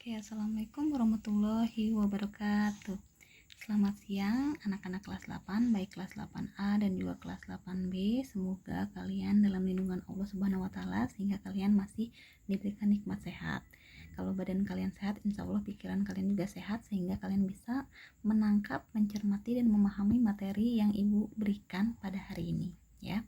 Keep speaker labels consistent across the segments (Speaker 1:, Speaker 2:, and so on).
Speaker 1: Oke, assalamualaikum warahmatullahi wabarakatuh. Selamat siang anak-anak kelas 8, baik kelas 8A dan juga kelas 8B. Semoga kalian dalam lindungan Allah Subhanahu wa taala sehingga kalian masih diberikan nikmat sehat. Kalau badan kalian sehat, insya Allah pikiran kalian juga sehat sehingga kalian bisa menangkap, mencermati dan memahami materi yang Ibu berikan pada hari ini, ya.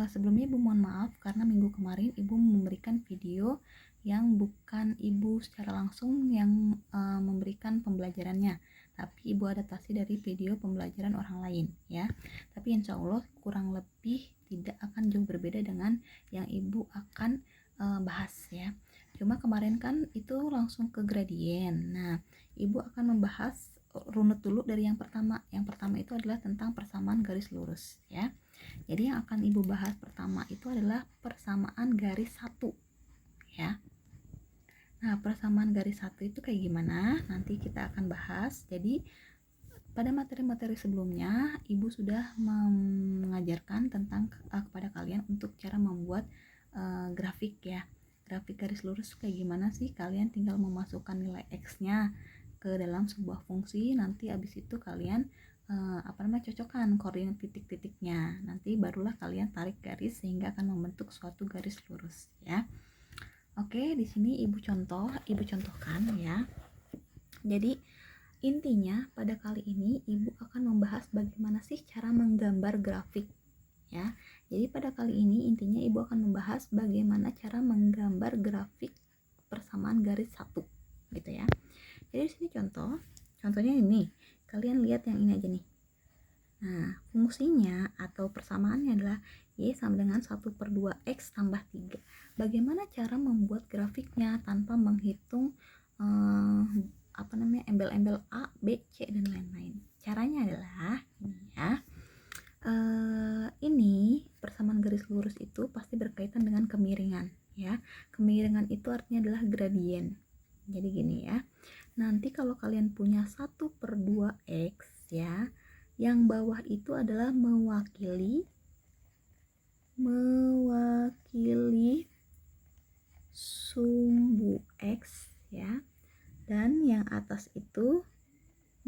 Speaker 1: Sebelumnya Ibu mohon maaf karena minggu kemarin Ibu memberikan video yang bukan Ibu secara langsung yang memberikan pembelajarannya, tapi Ibu adaptasi dari video pembelajaran orang lain, ya. Tapi insya Allah kurang lebih tidak akan jauh berbeda dengan yang Ibu akan bahas, ya. Cuma kemarin kan itu langsung ke gradien. Nah, Ibu akan membahas runut dulu dari yang pertama. Yang pertama itu adalah tentang persamaan garis lurus, ya. Jadi yang akan Ibu bahas pertama itu adalah persamaan garis satu, ya. Nah, persamaan garis satu itu kayak gimana? Nanti kita akan bahas. Jadi pada materi-materi sebelumnya Ibu sudah mengajarkan tentang kepada kalian untuk cara membuat grafik, ya. Grafik garis lurus kayak gimana sih? Kalian tinggal memasukkan nilai X-nya ke dalam sebuah fungsi, nanti abis itu kalian cocokkan koordinat titik-titiknya. Nanti barulah kalian tarik garis sehingga akan membentuk suatu garis lurus, ya. Oke, di sini Ibu contohkan, ya. Jadi intinya pada kali ini Ibu akan membahas bagaimana sih cara menggambar grafik, ya. Jadi pada kali ini intinya Ibu akan membahas bagaimana cara menggambar grafik persamaan garis satu, gitu ya. Jadi di sini contohnya ini. Kalian lihat yang ini aja nih. Nah, fungsinya atau persamaannya adalah Y sama dengan 1/2X tambah 3. Bagaimana cara membuat grafiknya tanpa menghitung embel-embel A, B, C, dan lain-lain. Caranya adalah ini, ya. Ini persamaan garis lurus itu pasti berkaitan dengan kemiringan, ya. Kemiringan itu artinya adalah gradien. Jadi gini, ya. Nanti kalau kalian punya 1/2X, ya, yang bawah itu adalah mewakili sumbu X, ya, dan yang atas itu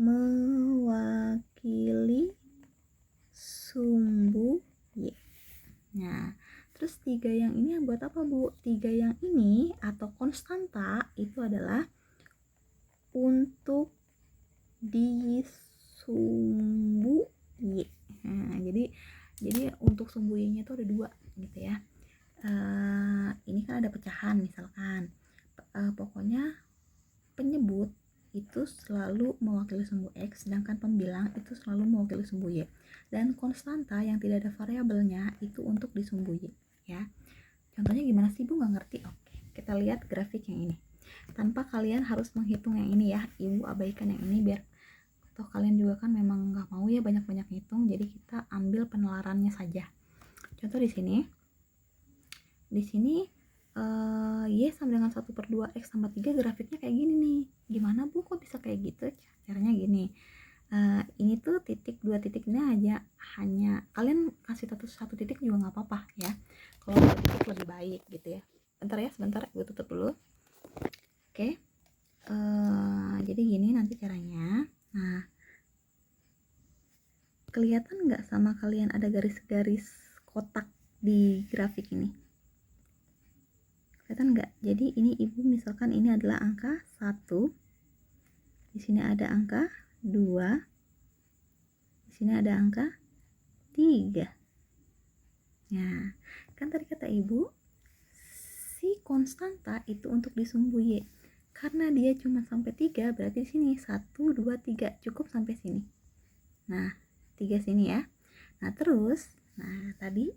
Speaker 1: mewakili sumbu Y. Nah, terus 3 yang ini buat apa, Bu? 3 yang ini atau konstanta itu adalah untuk di sumbu Y. Nah, jadi untuk sumbu Y-nya itu ada 2, gitu ya. Ini kan ada pecahan misalkan. Pokoknya penyebut itu selalu mewakili sumbu X, sedangkan pembilang itu selalu mewakili sumbu Y. Dan konstanta yang tidak ada variabelnya itu untuk di sumbu Y, ya. Contohnya gimana sih, Bu? Nggak ngerti? Oke, kita lihat grafik yang ini. Tanpa kalian harus menghitung yang ini, ya. Ibu abaikan yang ini biar toh kalian juga kan memang nggak mau ya banyak-banyak hitung, jadi kita ambil penelarannya saja. Contoh di sini Y sama dengan 1/2X tambah 3 grafiknya kayak gini nih. Gimana, Bu? Kok bisa kayak gitu? Caranya gini. Ini tuh titik, 2 titiknya hanya kalian kasih satu titik juga nggak apa-apa, ya. Kalau 2 titik lebih baik, gitu ya. Bentar ya, sebentar, gue tutup dulu. Oke. Jadi gini nanti caranya. Nah, kelihatan nggak sama kalian ada garis-garis kotak di grafik ini? Kelihatan nggak? Jadi ini Ibu misalkan ini adalah angka 1, di sini ada angka 2, di sini ada angka 3. Nah, kan tadi kata Ibu si konstanta itu untuk di sumbu Y. Karena dia cuma sampai 3, berarti di sini 1, 2, 3 cukup sampai sini. Nah, 3 sini, ya. Nah, terus tadi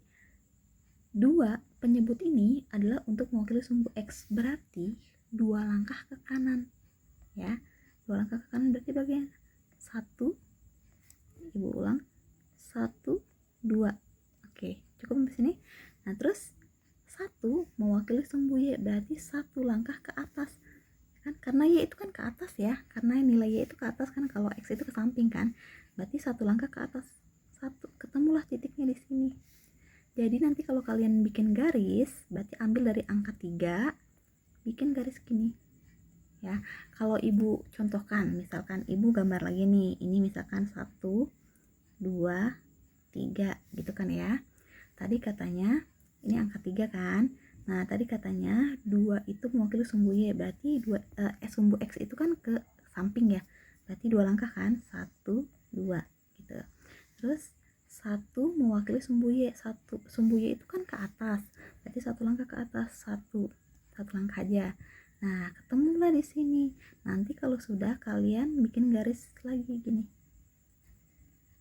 Speaker 1: 2 penyebut ini adalah untuk mewakili sumbu X, berarti 2 langkah ke kanan, ya. 2 langkah ke kanan berarti bagian 1, Ibu ulang, 1, 2. Oke, cukup sampai sini. Nah, terus 1 mewakili sumbu Y, berarti 1 langkah ke atas. Kan karena Y itu kan ke atas, ya. Karena nilai Y itu ke atas kan, kalau X itu ke samping kan. Berarti 1 langkah ke atas. 1, ketemulah titiknya di sini. Jadi nanti kalau kalian bikin garis, berarti ambil dari angka 3, bikin garis gini. ya. Kalau ibu contohkan, misalkan ibu gambar lagi nih, ini misalkan 1, 2, 3 gitu kan ya. Tadi katanya ini angka 3 kan. Nah tadi katanya 2 itu mewakili sumbu Y, berarti sumbu X itu kan ke samping ya, berarti 2 langkah kan, 1, 2 gitu. Terus 1 mewakili sumbu Y, sumbu Y itu kan ke atas, berarti 1 langkah ke atas, 1 langkah aja. Nah ketemulah di sini. Nanti kalau sudah kalian bikin garis lagi gini.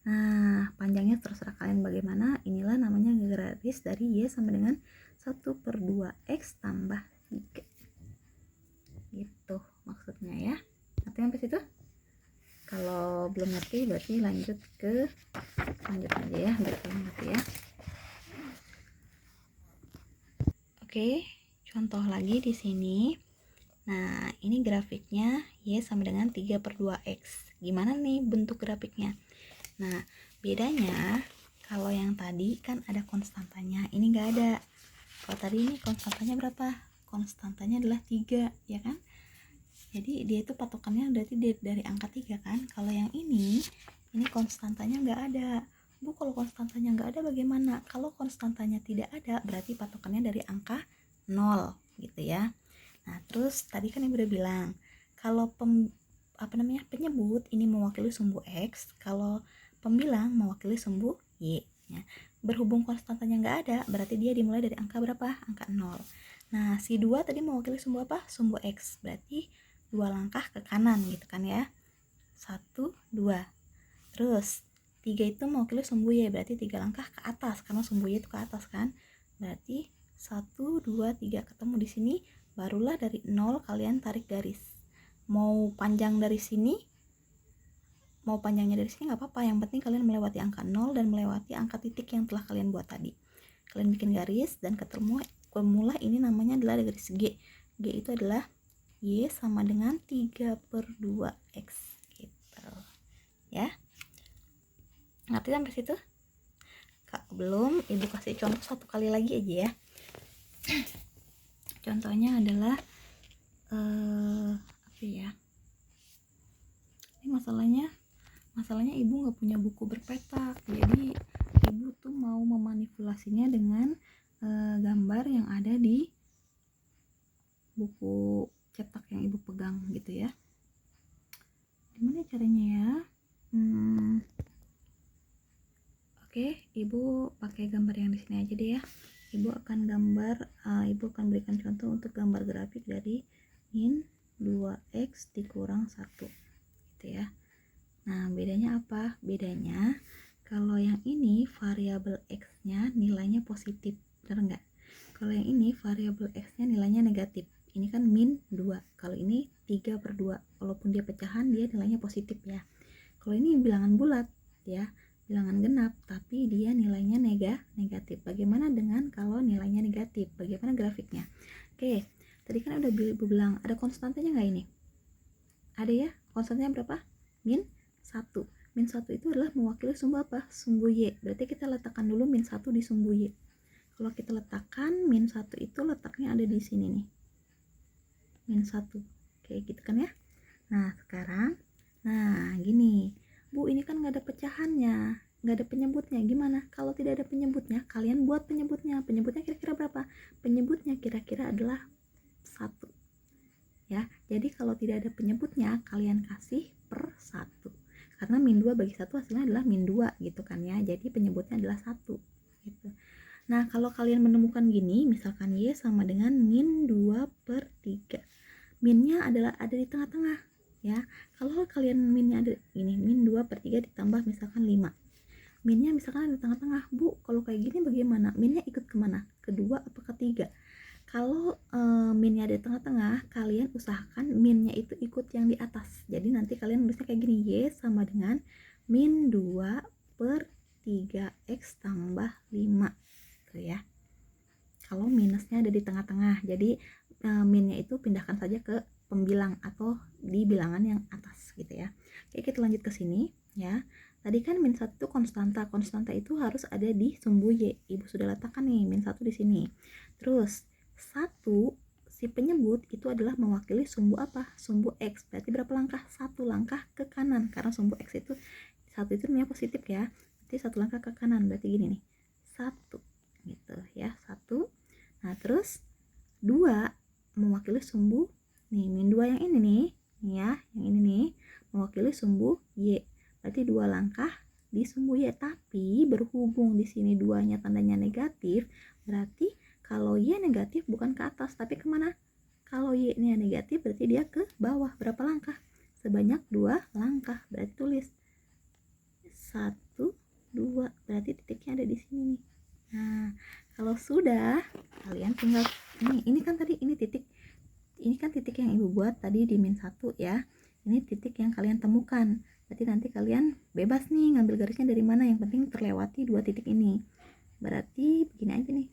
Speaker 1: Nah panjangnya terserah kalian bagaimana. Inilah namanya garis dari Y sama dengan 1/2X tambah 3 gitu maksudnya ya. Nanti sampai situ. Kalau belum ngerti berarti lanjut aja ya, biar kalian ngerti ya. Oke, contoh lagi di sini. Nah, ini grafiknya Y sama dengan 3/2X. Gimana nih bentuk grafiknya? Nah, bedanya kalau yang tadi kan ada konstantanya, ini nggak ada. Kalau tadi ini konstantanya berapa? Konstantanya adalah 3, ya kan? Jadi dia itu patokannya berarti dari angka 3 kan? Kalau yang ini konstantanya nggak ada. Bu, kalau konstantanya nggak ada bagaimana? Kalau konstantanya tidak ada, berarti patokannya dari angka 0 gitu ya. Nah, terus tadi kan ibu udah bilang, kalau penyebut ini mewakili sumbu X, kalau pembilang mewakili sumbu Y. Ya. Berhubung konstantanya nggak ada, berarti dia dimulai dari angka berapa? Angka 0. Nah, si 2 tadi mewakili sumbu apa? Sumbu X. Berarti 2 langkah ke kanan gitu kan ya. 1, 2. Terus 3 itu mewakili sumbu Y, berarti 3 langkah ke atas karena sumbu Y itu ke atas kan. Berarti 1, 2, 3 ketemu di sini, barulah dari 0 kalian tarik garis. Mau panjangnya dari sini nggak apa-apa, yang penting kalian melewati angka 0 dan melewati angka titik yang telah kalian buat tadi. Kalian bikin garis dan ketemulah ini namanya adalah garis G. G itu adalah Y sama dengan 3/2X gitu ya. Ngerti sampai situ? Kak, belum, ibu kasih contoh satu kali lagi aja ya. Contohnya adalah apa ya? Ini masalahnya ibu nggak punya buku berpetak, jadi ibu tuh mau memanipulasinya dengan gambar yang ada di buku cetak yang ibu pegang gitu ya. Gimana caranya ya? Oke, ibu pakai gambar yang di sini aja deh ya. Ibu akan berikan contoh untuk gambar grafik dari min 2x dikurang 1 gitu ya. Nah, bedanya apa? Bedanya kalau yang ini variabel x-nya nilainya positif, benar nggak? Kalau yang ini variabel x-nya nilainya negatif. Ini kan min 2. Kalau ini 3/2. Walaupun dia pecahan, dia nilainya positif ya. Kalau ini bilangan bulat ya, bilangan genap, tapi dia nilainya negatif. Bagaimana dengan kalau nilainya negatif? Bagaimana grafiknya? Oke, tadi kan udah ibu bilang ada konstantanya nggak ini? Ada ya, konstantanya berapa? Min 1. Min 1 itu adalah mewakili sumbu apa? Sumbu Y. Berarti kita letakkan dulu min 1 di sumbu Y. Kalau kita letakkan min 1 itu letaknya ada di sini nih. Min 1. Kayak gitu kan ya. Nah, sekarang gini. Bu, ini kan nggak ada pecahannya, nggak ada penyebutnya. Gimana? Kalau tidak ada penyebutnya, kalian buat penyebutnya. Penyebutnya kira-kira berapa? Penyebutnya kira-kira adalah 1. Ya, jadi kalau tidak ada penyebutnya, kalian kasih per 1. Karena min 2 bagi 1 hasilnya adalah min 2 gitu kan ya. Jadi penyebutnya adalah 1 gitu. Nah, kalau kalian menemukan gini, misalkan Y sama dengan min 2/3. Minnya adalah ada di tengah-tengah ya. Kalau kalian minnya ada ini, min 2/3 ditambah misalkan 5. Minnya misalkan ada di tengah-tengah. Bu, kalau kayak gini bagaimana? Minnya ikut kemana? Ke 2 apa ke 3? Kalau minnya ada di tengah-tengah, kalian usahakan minnya itu ikut yang di atas. Jadi nanti kalian nulisnya kayak gini, Y sama dengan min 2/3x tambah 5 tuh ya. Kalau minusnya ada di tengah-tengah, jadi minnya itu pindahkan saja ke pembilang atau di bilangan yang atas gitu ya. Oke, kita lanjut ke sini ya. Tadi kan min 1 itu konstanta itu harus ada di sumbu Y. Ibu sudah letakkan nih min 1 di sini. Terus 1 si penyebut itu adalah mewakili sumbu apa? Sumbu X. Berarti berapa langkah? 1 langkah ke kanan, karena sumbu X itu 1 itu namanya positif ya. Berarti 1 langkah ke kanan. Berarti gini nih. 1 gitu ya. 1. Nah, terus 2 mewakili sumbu nih, min 2 yang ini nih ya, yang ini nih mewakili sumbu Y. Berarti 2 langkah di sumbu Y, tapi berhubung di sini 2-nya tandanya negatif, berarti kalau Y negatif bukan ke atas tapi kemana? Kalau Y-nya negatif berarti dia ke bawah. Berapa langkah? Sebanyak 2 langkah. Berarti tulis 1, 2. Berarti titiknya ada di sini nih. Nah, kalau sudah, kalian tinggal ini kan tadi ini titik. Ini kan titik yang ibu buat tadi di min 1 ya. Ini titik yang kalian temukan. Berarti nanti kalian bebas nih ngambil garisnya dari mana, yang penting terlewati 2 titik ini. Berarti begini aja nih.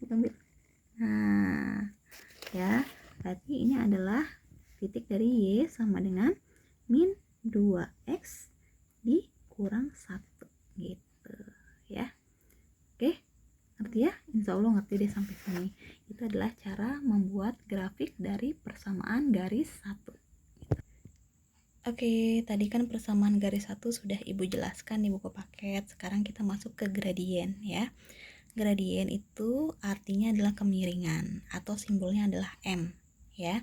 Speaker 1: Ambil. Nah, ya. Berarti ini adalah titik dari Y sama dengan min 2X dikurang 1 gitu ya. Oke, ngerti ya? Insya Allah ngerti deh sampai sini. Itu adalah cara membuat grafik dari persamaan garis 1. Oke, tadi kan persamaan garis 1 sudah ibu jelaskan di buku paket. Sekarang kita masuk ke gradien ya. Gradien itu artinya adalah kemiringan atau simbolnya adalah M ya.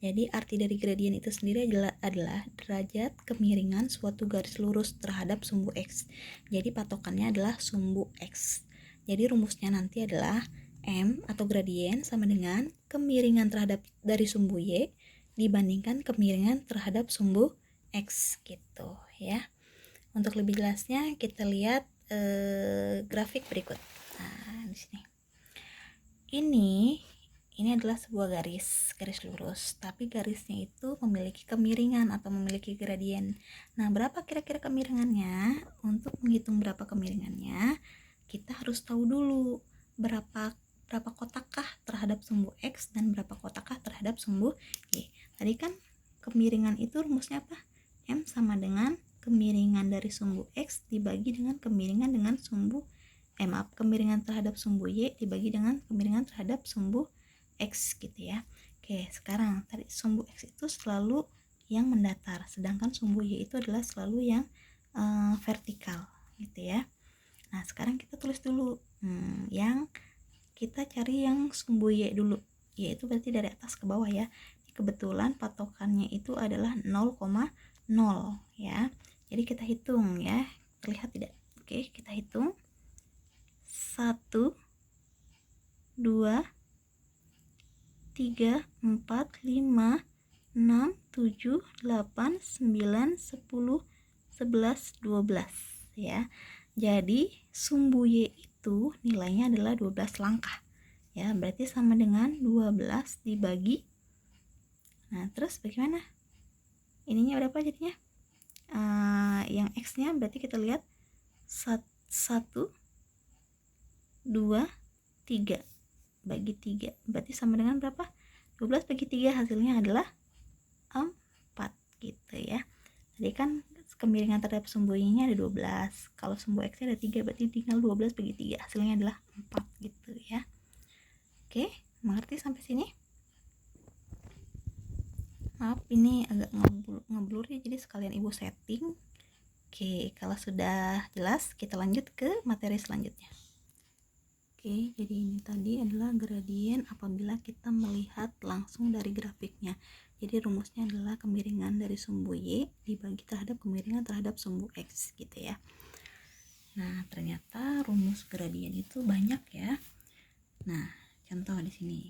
Speaker 1: Jadi arti dari gradien itu sendiri adalah derajat kemiringan suatu garis lurus terhadap sumbu X. Jadi patokannya adalah sumbu X. Jadi rumusnya nanti adalah M atau gradien sama dengan kemiringan terhadap dari sumbu Y dibandingkan kemiringan terhadap sumbu X gitu ya. Untuk lebih jelasnya kita lihat grafik berikut. Nah, di sini. Ini adalah sebuah garis lurus, tapi garisnya itu memiliki kemiringan atau memiliki gradien. Nah, berapa kira-kira kemiringannya? Untuk menghitung berapa kemiringannya, kita harus tahu dulu berapa kotakkah terhadap sumbu X dan berapa kotakkah terhadap sumbu Y. Tadi kan kemiringan itu rumusnya apa? M sama dengan kemiringan dari sumbu X dibagi dengan kemiringan dengan sumbu kemiringan terhadap sumbu Y dibagi dengan kemiringan terhadap sumbu X gitu ya. Oke, sekarang tadi sumbu X itu selalu yang mendatar, sedangkan sumbu Y itu adalah selalu yang vertikal gitu ya. Nah, sekarang kita tulis dulu yang kita cari yang sumbu Y dulu. Y itu berarti dari atas ke bawah ya. Kebetulan patokannya itu adalah 0,0 ya. Jadi kita hitung ya. Terlihat tidak? Oke, kita hitung. 1 2 3 4 5 6 7 8 9 10 11 12 ya. Jadi sumbu Y itu nilainya adalah 12 langkah ya, berarti sama dengan 12 dibagi. Nah, terus bagaimana? Ininya berapa jadinya? Yang X nya berarti kita lihat 1 2 3 bagi 3 berarti sama dengan berapa? 12 bagi 3 hasilnya adalah 4 gitu ya. Jadi kan kemiringan terhadap sumbu Y-nya ada 12. Kalau sumbu X-nya ada 3, berarti tinggal 12 bagi 3. Hasilnya adalah 4 gitu ya. Oke, mengerti sampai sini? Maaf, ini agak ngeblur ya, jadi sekalian ibu setting. Oke, kalau sudah jelas, kita lanjut ke materi selanjutnya. Oke, jadi ini tadi adalah gradien apabila kita melihat langsung dari grafiknya. Jadi rumusnya adalah kemiringan dari sumbu Y dibagi terhadap kemiringan terhadap sumbu X gitu ya. Nah, ternyata rumus gradien itu banyak ya. Nah, contoh di sini.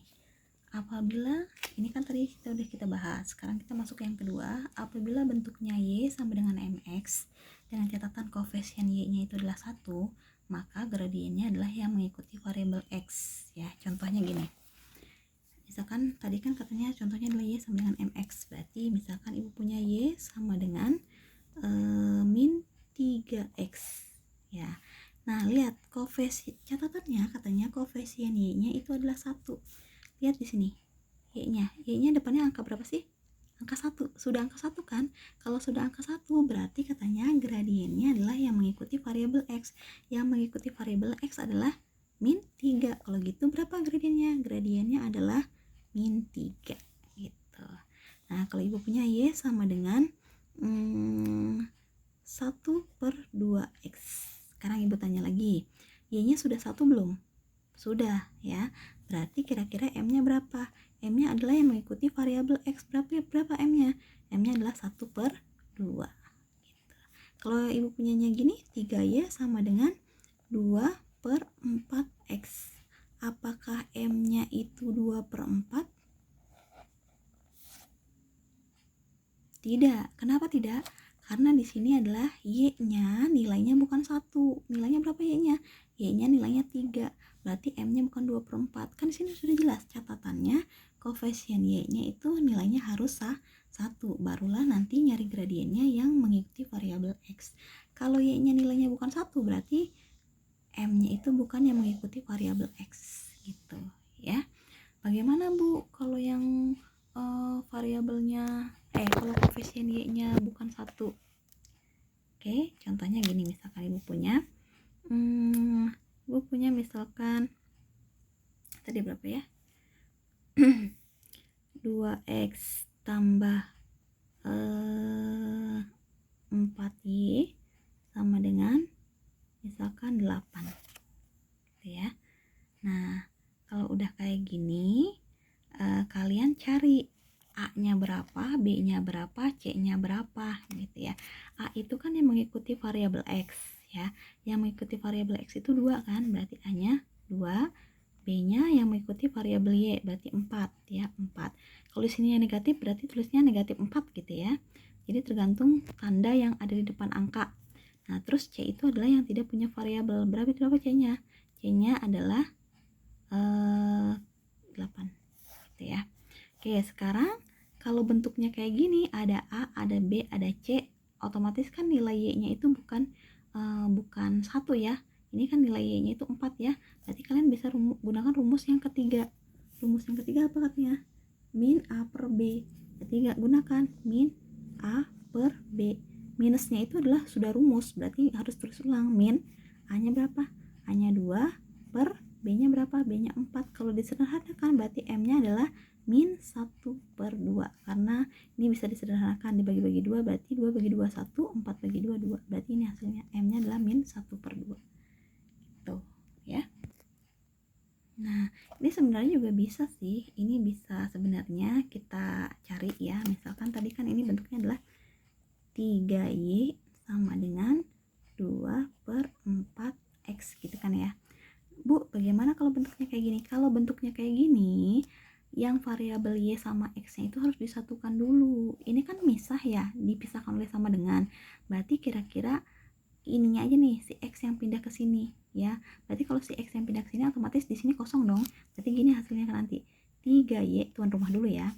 Speaker 1: Apabila ini kan tadi kita bahas, sekarang kita masuk ke yang kedua. Apabila bentuknya Y sama dengan mx dengan catatan koefisien Y-nya itu adalah 1, maka gradiennya adalah yang mengikuti variabel X ya. Contohnya gini. Misalkan tadi kan katanya contohnya adalah Y sama dengan mx, berarti misalkan ibu punya Y sama dengan min 3x ya. Nah, lihat koefisien, catatannya katanya koefisien Y-nya itu adalah 1. Lihat di sini. Y-nya depannya angka berapa sih? Angka 1. Sudah angka 1 kan? Kalau sudah angka 1 berarti katanya gradiennya adalah yang mengikuti variabel X. Yang mengikuti variabel X adalah min 3. Kalau gitu berapa gradiennya? Gradiennya adalah min 3 gitu. Nah kalau ibu punya Y sama dengan 1/2x. Sekarang ibu tanya lagi, Y nya sudah 1 belum? Sudah ya, berarti kira-kira M nya berapa? M nya adalah yang mengikuti variabel X. Berapa M nya? M nya adalah 1/2 gitu. Kalau ibu punyanya gini, 3Y sama dengan 2/4X. Apakah M nya itu 2/4? Tidak. Kenapa tidak? Karena di sini adalah Y-nya nilainya bukan 1. Nilainya berapa Y-nya? Y-nya nilainya 3. Berarti M-nya bukan 2/4. Kan di sini sudah jelas catatannya, koefisien Y-nya itu nilainya harus 1. Barulah nanti nyari gradiennya yang mengikuti variabel X. Kalau Y-nya nilainya bukan 1, berarti M-nya itu bukan yang mengikuti variabel X gitu ya. Bagaimana Bu kalau yang variabelnya kalau koefisien Y-nya bukan 1? Oke, contohnya gini, misalkan ibu punya misalkan tadi berapa ya? 2x tambah 4y sama dengan misalkan 8 gitu ya. Nah kalau udah kayak gini, kalian cari A-nya berapa, B-nya berapa, C-nya berapa gitu ya. A itu kan yang mengikuti variabel X ya. Yang mengikuti variabel X itu 2 kan, berarti A-nya 2. B-nya yang mengikuti variabel Y, berarti 4 ya, 4. Kalau di sini yang negatif, berarti tulisnya negatif 4 gitu ya. Jadi tergantung tanda yang ada di depan angka. Nah, terus C itu adalah yang tidak punya variabel. Berapa C-nya? C-nya adalah 8 gitu ya. Oke, sekarang kalau bentuknya kayak gini, ada A, ada B, ada C, otomatis kan nilai Y-nya itu bukan 1 ya. Ini kan nilai Y-nya itu 4 ya. Berarti kalian bisa gunakan rumus yang ketiga. Rumus yang ketiga apa katanya? Min A per B. Ketiga, gunakan min A per B. Minusnya itu adalah sudah rumus, berarti harus terus ulang. Min A-nya berapa? A-nya 2 per B-nya berapa? B-nya 4. Kalau disederhanakan berarti M-nya adalah min 1/2. Karena ini bisa disederhanakan, dibagi-bagi 2, berarti 2 bagi 2 1, 4 bagi 2 2. Berarti ini hasilnya M-nya adalah min 1/2. Tuh ya. Nah, ini sebenarnya juga bisa sih. Ini bisa sebenarnya kita cari ya. Misalkan tadi kan ini bentuknya adalah 3Y sama dengan 2/4X gitu kan ya. Bu, bagaimana kalau bentuknya kayak gini? Kalau bentuknya kayak gini, yang variabel Y sama X-nya itu harus disatukan dulu. Ini kan misah ya, dipisahkan oleh sama dengan. Berarti kira-kira ininya aja nih, si X yang pindah ke sini ya. Berarti kalau si X yang pindah ke sini otomatis di sini kosong dong. Berarti gini hasilnya kan nanti 3Y, tuan rumah dulu ya.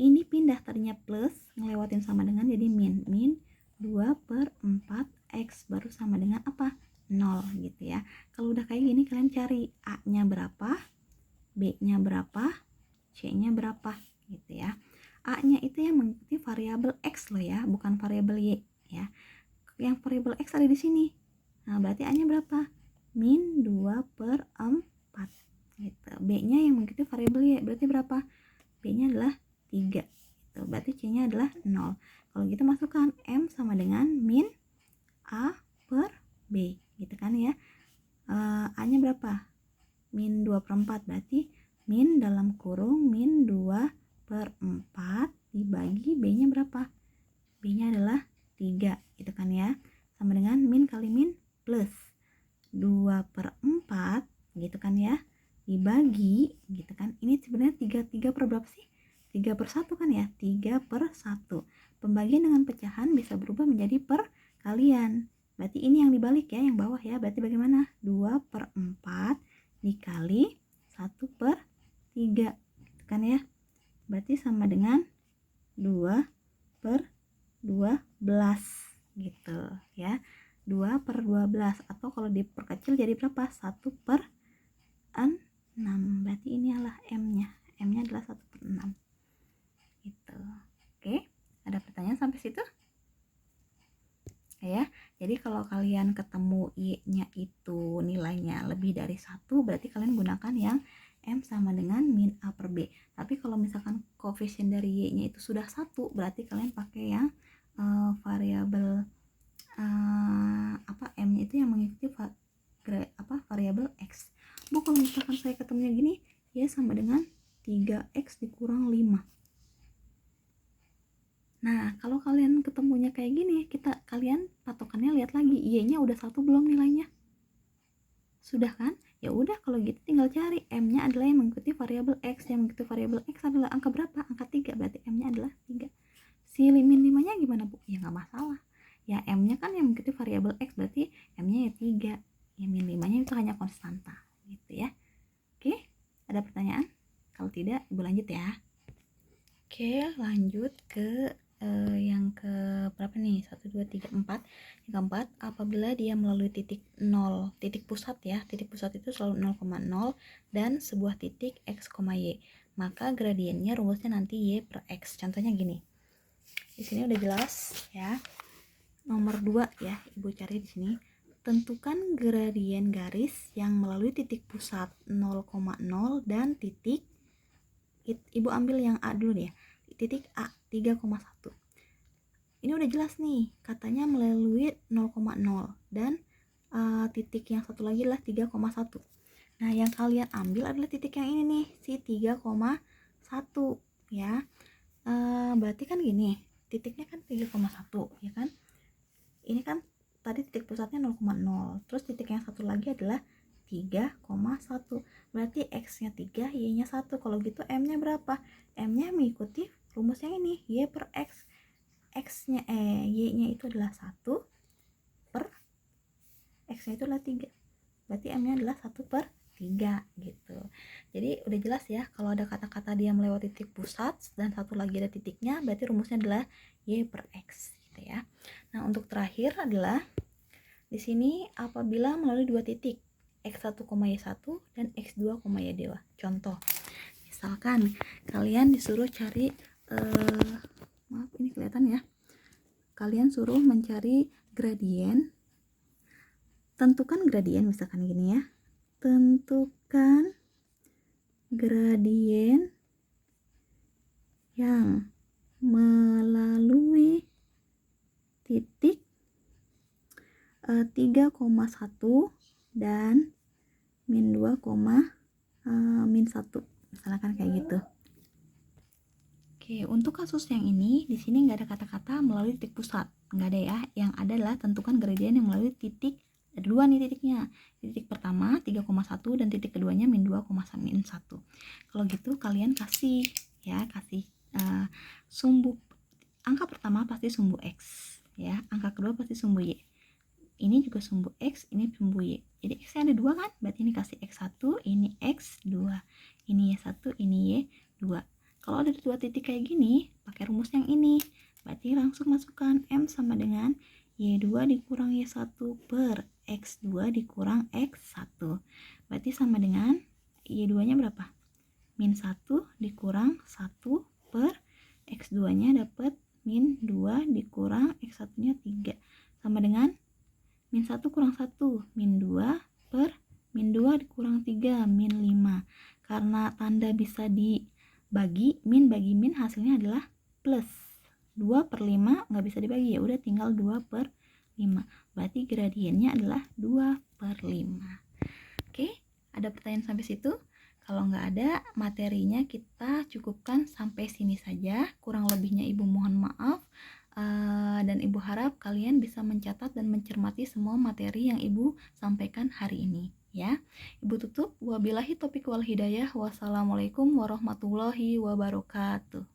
Speaker 1: Ini pindah tadinya plus, ngelewatin sama dengan jadi min 2/4X baru sama dengan apa? 0 gitu ya. Kalau udah kayak gini kalian cari A-nya berapa, B-nya berapa, C-nya berapa gitu ya. A-nya itu yang mengikuti variabel X loh ya, bukan variabel Y ya. Yang variabel X ada di sini. Nah, berarti A-nya berapa? Min 2/4 gitu. B-nya yang mengikuti variabel Y, berarti berapa? B-nya adalah 3 gitu. Berarti C-nya adalah 0. Kalau gitu masukkan M sama dengan min A per B gitu kan ya. A-nya berapa? Min 2/4, berarti min dalam kurung min 2/4 dibagi B-nya berapa? B-nya adalah 3 gitu kan ya. Sama dengan min kali min plus 2/4 gitu kan ya, dibagi gitu kan. Ini sebenarnya 3 per berapa sih? 3/1 kan ya, 3/1. Pembagian dengan pecahan bisa berubah menjadi perkalian. Berarti ini yang dibalik ya, yang bawah ya. Berarti bagaimana? 2/4 dikali 1/3 gitu kan ya. Berarti sama dengan 2/12 gitu ya. 2/12, atau kalau diperkecil jadi berapa? 1/6. Berarti ini adalah M-nya. M-nya adalah 1/6 gitu. Oke, ada pertanyaan sampai situ? Ya, jadi kalau kalian ketemu Y-nya itu nilainya lebih dari 1, berarti kalian gunakan yang M sama dengan min A per B. Tapi kalau misalkan koefisien dari Y-nya itu sudah 1, berarti kalian pakai yang variabel M-nya itu yang mengikuti variabel X. Bu, kalau misalkan saya ketemunya gini, Y sama dengan 3X dikurang 5. Nah, kalau kalian ketemunya kayak gini, kalian patokannya lihat lagi, Y-nya udah 1 belum nilainya? Sudah kan? Ya udah, kalau gitu tinggal cari M-nya adalah yang mengikuti variabel X. Yang mengikuti variabel X adalah angka berapa? Angka 3, berarti M-nya adalah 3. Si min 5-nya gimana, Bu? Ya nggak masalah. Ya M-nya kan yang mengikuti variabel X, berarti M-nya ya 3. Ya min 5-nya itu hanya konstanta, gitu ya. Oke, ada pertanyaan? Kalau tidak, Ibu lanjut ya. Oke, lanjut ke yang ke berapa nih? 1, 2, 3, 4. Yang keempat, apabila dia melalui titik 0, titik pusat ya. Titik pusat itu selalu 0,0 dan sebuah titik X, Y. Maka gradiennya rumusnya nanti Y per X. Contohnya gini. Di sini udah jelas ya. Nomor 2 ya, Ibu cari di sini. Tentukan gradien garis yang melalui titik pusat 0,0 dan titik, Ibu ambil yang A dulu ya. Titik A 3,1. Ini udah jelas nih, katanya melalui 0,0 dan titik yang satu lagi adalah 3,1. Nah, yang kalian ambil adalah titik yang ini nih, si 3,1 ya. Berarti kan gini, titiknya kan 3,1 ya kan. Ini kan tadi titik pusatnya 0,0, terus titik yang satu lagi adalah 3,1. Berarti X-nya 3, Y-nya 1. Kalau gitu M-nya berapa? M-nya mengikuti rumus yang ini, Y per X. Y-nya itu adalah 1 per X-nya itu adalah 3. Berarti M-nya adalah 1 per 3 gitu. Jadi udah jelas ya, kalau ada kata-kata dia melewati titik pusat dan satu lagi ada titiknya, berarti rumusnya adalah Y per X gitu ya. Nah, untuk terakhir adalah di sini apabila melalui dua titik X1, Y1 dan X2, Y2. Contoh, misalkan kalian disuruh cari maaf ini kelihatan ya, kalian suruh mencari gradien, tentukan gradien, misalkan gini ya, tentukan gradien yang melalui titik 3,1 dan min 2, min 1, misalkan kayak gitu. Oke, untuk kasus yang ini di sini nggak ada kata-kata melalui titik pusat, nggak ada ya. Yang ada adalah tentukan gradien yang melalui titik, ada dua nih titiknya. Titik pertama 3,1 dan titik keduanya min 2, min 1. Kalau gitu kalian kasih sumbu, angka pertama pasti sumbu X ya, angka kedua pasti sumbu Y. Ini juga sumbu X, ini sumbu Y. Jadi X-nya ada 2 kan? Berarti ini kasih X1, ini X2. Ini Y1, ini Y2. Kalau ada 2 titik kayak gini, pakai rumus yang ini. Berarti langsung masukkan M sama dengan Y2 dikurang Y1 per X2 dikurang X1. Berarti sama dengan Y2-nya berapa? Min 1 dikurang 1 per X2-nya dapat min 2 dikurang X1-nya 3. Sama dengan min 1 kurang 1, min 2 per min 2 dikurang 3, min 5. Karena tanda bisa dibagi, min bagi min hasilnya adalah plus. 2 per 5 nggak bisa dibagi, ya udah tinggal 2 per 5. Berarti gradiennya adalah 2 per 5. Oke, ada pertanyaan sampai situ? Kalau nggak ada, materinya kita cukupkan sampai sini saja. Kurang lebihnya Ibu mohon maaf. Dan Ibu harap kalian bisa mencatat dan mencermati semua materi yang Ibu sampaikan hari ini ya. Ibu tutup, wabillahi taufiq wal hidayah. Wassalamualaikum warahmatullahi wabarakatuh.